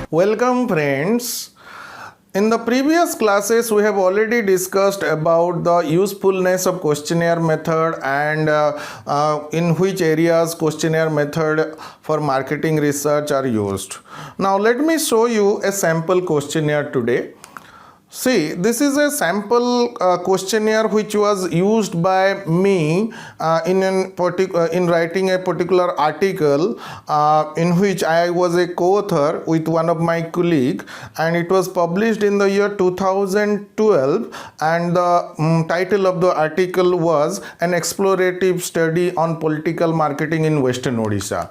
Welcome friends. In the previous classes we have already discussed about the usefulness of questionnaire method and in which areas questionnaire method for marketing research are used. Now let me show you a sample questionnaire today. See, this is a sample questionnaire which was used by me in writing a particular article in which I was a co-author with one of my colleague, and it was published in the year 2012, and the title of the article was An Explorative Study on Political Marketing in Western Odisha.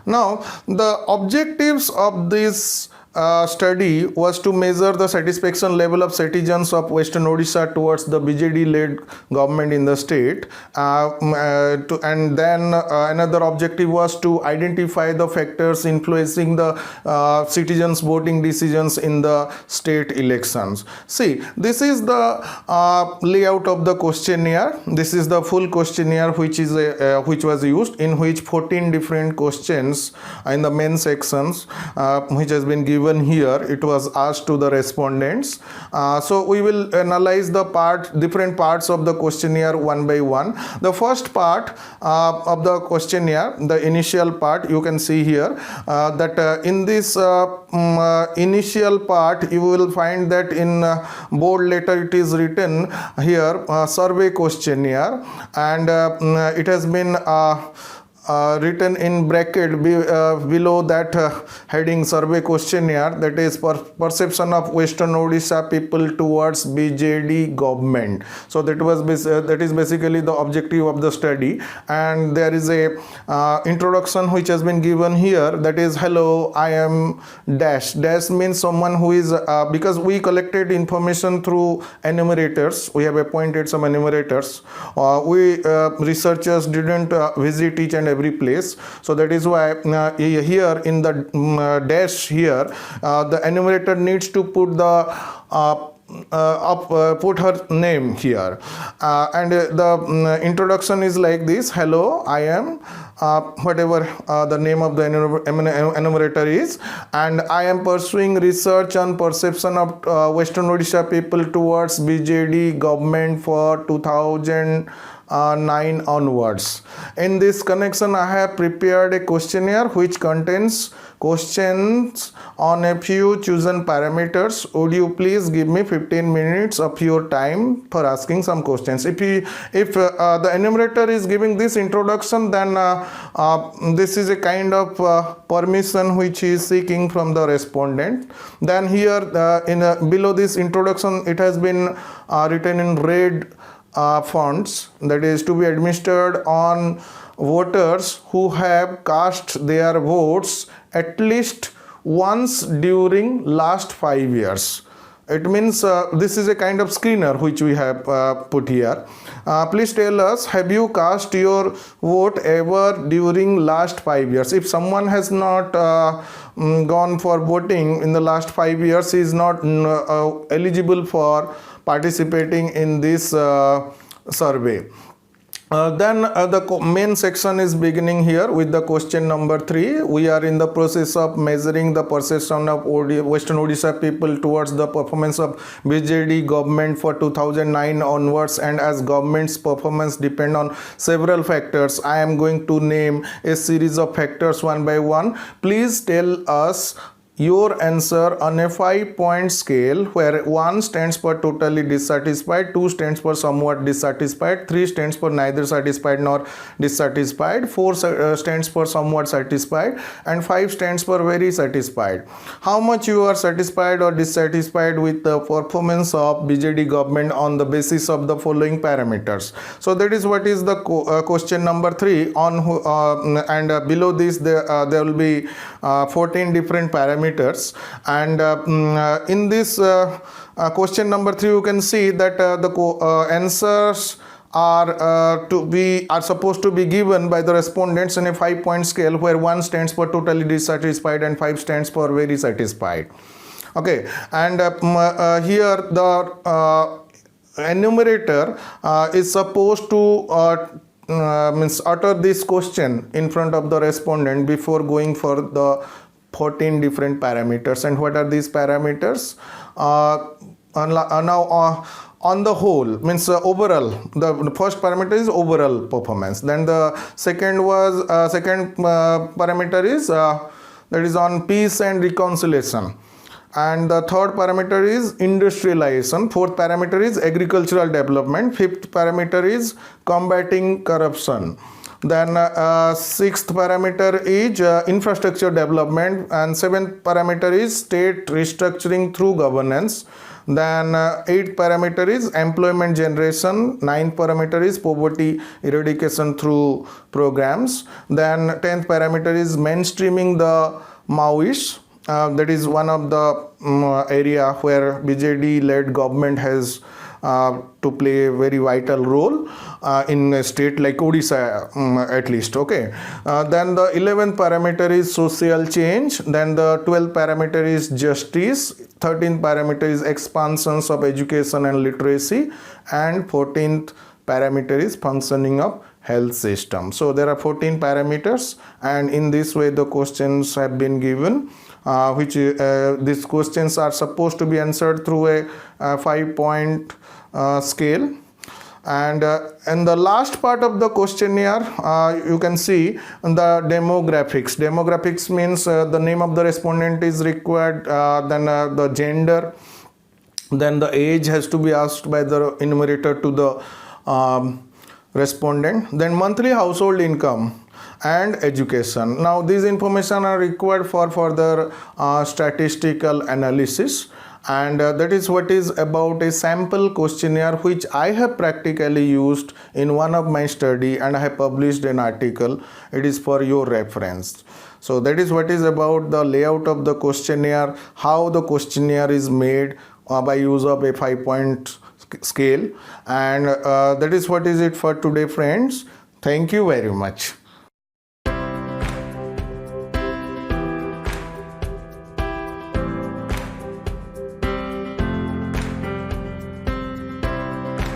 Now, the objectives of this study was to measure the satisfaction level of citizens of Western Odisha towards the BJD-led government in the state, and then another objective was to identify the factors influencing the citizens' voting decisions in the state elections. See, this is the layout of the questionnaire. This is the full questionnaire which was used, in which 14 different questions in the main sections which has been given here. It was asked to the respondents. So we will analyze the different parts of the questionnaire one by one. The first part of the questionnaire, the initial part, you can see here that in this initial part you will find that in bold letter it is written here survey questionnaire, and it has been written in bracket below that heading survey questionnaire, that is perception of Western Odisha people towards BJD government. So that is basically the objective of the study, and there is a introduction which has been given here, that is hello, I am dash. Dash means someone who is because we collected information through enumerators, we have appointed some enumerators. We researchers didn't visit each and every place, so that is why here in the dash here the enumerator needs to put the put her name here, and the introduction is like this: hello, I am whatever the name of the enumerator is, and I am pursuing research on perception of Western Odisha people towards BJD government for 2009 onwards. In this connection, I have prepared a questionnaire which contains questions on a few chosen parameters. Would you please give me 15 minutes of your time for asking some questions? If the enumerator is giving this introduction, then this is a kind of permission which he is seeking from the respondent. Then here below this introduction, it has been written in red fonts, that is to be administered on voters who have cast their votes at least once during last 5 years. It means this is a kind of screener which we have put here. Please tell us, have you cast your vote ever during last 5 years? If someone has not gone for voting in the last 5 years, he is not eligible for participating in this survey. Then the main section is beginning here with the question number 3. We are in the process of measuring the perception of Western Odisha people towards the performance of BJD government for 2009 onwards, and as government's performance depend on several factors, I am going to name a series of factors one by one. Please tell us your answer on a 5-point scale, where 1 stands for totally dissatisfied, 2 stands for somewhat dissatisfied, 3 stands for neither satisfied nor dissatisfied, 4 stands for somewhat satisfied, and 5 stands for very satisfied. How much you are satisfied or dissatisfied with the performance of BJD government on the basis of the following parameters. So that is what is the question number 3 on and below this there will be 14 different parameters, and in this question number 3 you can see that the answers are supposed to be given by the respondents in a 5-point scale, where 1 stands for totally dissatisfied and 5 stands for very satisfied. Okay, and here the enumerator is supposed to utter this question in front of the respondent before going for the 14 different parameters. And what are these parameters? On the whole, means overall, the first parameter is overall performance. Then the second parameter is that is on peace and reconciliation. And the third parameter is industrialization. Fourth parameter is agricultural development. Fifth parameter is combating corruption. Then sixth parameter is infrastructure development, and seventh parameter is state restructuring through governance. Then eighth parameter is employment generation. Ninth parameter is poverty eradication through programs. Then 10th parameter is mainstreaming the Maoists. That is one of the area where BJD-led government has to play a very vital role in a state like Odisha, at least. Okay. Then the 11th parameter is social change. Then the 12th parameter is justice. 13th parameter is expansions of education and literacy. And 14th parameter is functioning of health system. So there are 14 parameters, and in this way the questions have been given. These questions are supposed to be answered through a 5-point scale. And in the last part of the questionnaire, you can see the demographics. Demographics means the name of the respondent is required, then the gender, then the age has to be asked by the enumerator to the respondent, then monthly household income, and education. Now these information are required for further statistical analysis, and that is what is about a sample questionnaire which I have practically used in one of my study, and I have published an article. It is for your reference. So that is what is about the layout of the questionnaire, how the questionnaire is made by use of a 5-point scale, and that is what is it for today, friends. Thank you very much.